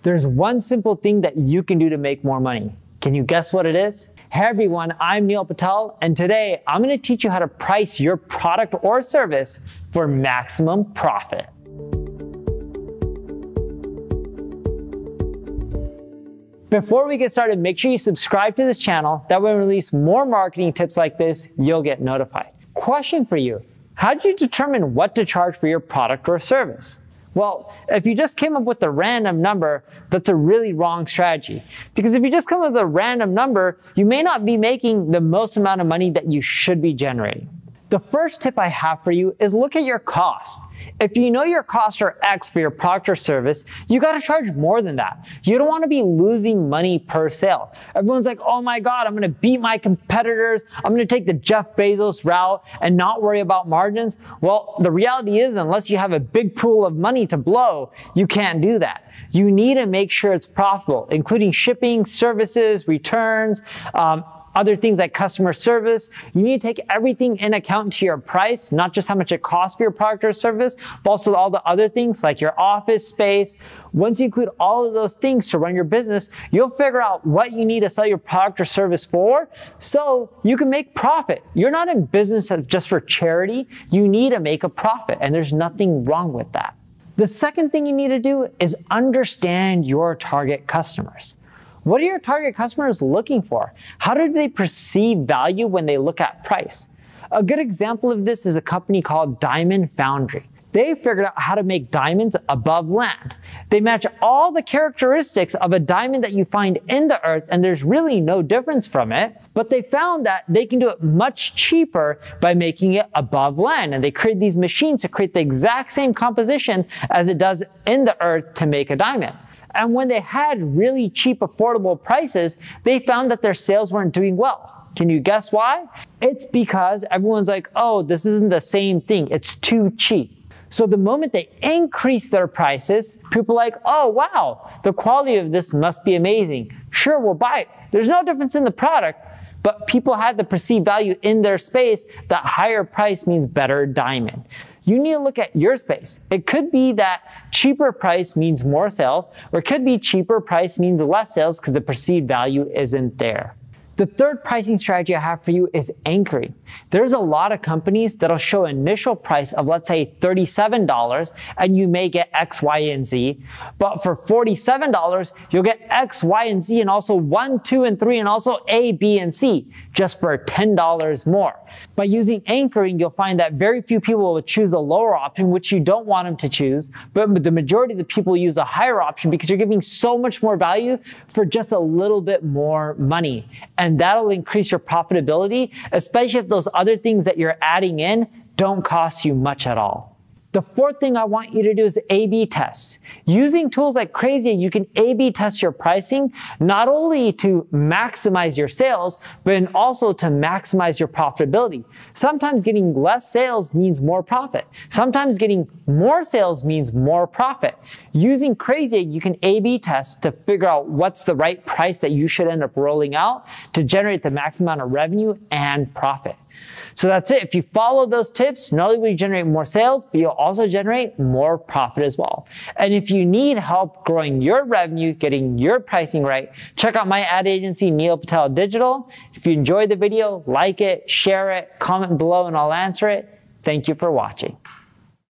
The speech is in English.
There's one simple thing that you can do to make more money. Can you guess what it is? Hey everyone, I'm Neil Patel, and today I'm going to teach you how to price your product or service for maximum profit. Before we get started, make sure you subscribe to this channel. That way when we release more marketing tips like this, you'll get notified. Question for you. How did you determine what to charge for your product or service? Well, if you just came up with a random number, that's a really wrong strategy. Because if you just come up with a random number, you may not be making the most amount of money that you should be generating. The first tip I have for you is look at your cost. If you know your costs are X for your product or service, you got to charge more than that. You don't want to be losing money per sale. Everyone's like, oh my God, I'm going to beat my competitors. I'm going to take the Jeff Bezos route and not worry about margins. Well, the reality is, unless you have a big pool of money to blow, you can't do that. You need to make sure it's profitable, including shipping, services, returns, other things like customer service. You need to take everything in account to your price, not just how much it costs for your product or service, but also all the other things like your office space. Once you include all of those things to run your business, you'll figure out what you need to sell your product or service for so you can make profit. You're not in business just for charity. You need to make a profit, and there's nothing wrong with that. The second thing you need to do is understand your target customers. What are your target customers looking for? How do they perceive value when they look at price? A good example of this is a company called Diamond Foundry. They figured out how to make diamonds above land. They match all the characteristics of a diamond that you find in the earth, and there's really no difference from it, but they found that they can do it much cheaper by making it above land. And they create these machines to create the exact same composition as it does in the earth to make a diamond. And when they had really cheap, affordable prices, they found that their sales weren't doing well. Can you guess why? It's because everyone's like, oh, this isn't the same thing. It's too cheap. So the moment they increase their prices, people are like, oh, wow, the quality of this must be amazing. Sure, we'll buy it. There's no difference in the product, but people had the perceived value in their space that higher price means better diamond. You need to look at your space. It could be that cheaper price means more sales, or it could be cheaper price means less sales because the perceived value isn't there. The third pricing strategy I have for you is anchoring. There's a lot of companies that'll show an initial price of, let's say, $37, and you may get X, Y, and Z. But for $47, you'll get X, Y, and Z, and also 1, 2, and 3, and also A, B, and C, just for $10 more. By using anchoring, you'll find that very few people will choose the lower option, which you don't want them to choose, but the majority of the people use the higher option because you're giving so much more value for just a little bit more money. And that'll increase your profitability, especially if those other things that you're adding in don't cost you much at all. The fourth thing I want you to do is A/B tests. Using tools like Crazy, you can A/B test your pricing, not only to maximize your sales, but also to maximize your profitability. Sometimes getting less sales means more profit. Sometimes getting more sales means more profit. Using Crazy, you can A/B test to figure out what's the right price that you should end up rolling out to generate the maximum amount of revenue and profit. So that's it. If you follow those tips, not only will you generate more sales, but you'll also generate more profit as well. And if you need help growing your revenue, getting your pricing right, check out my ad agency, Neil Patel Digital. If you enjoyed the video, like it, share it, comment below, and I'll answer it. Thank you for watching.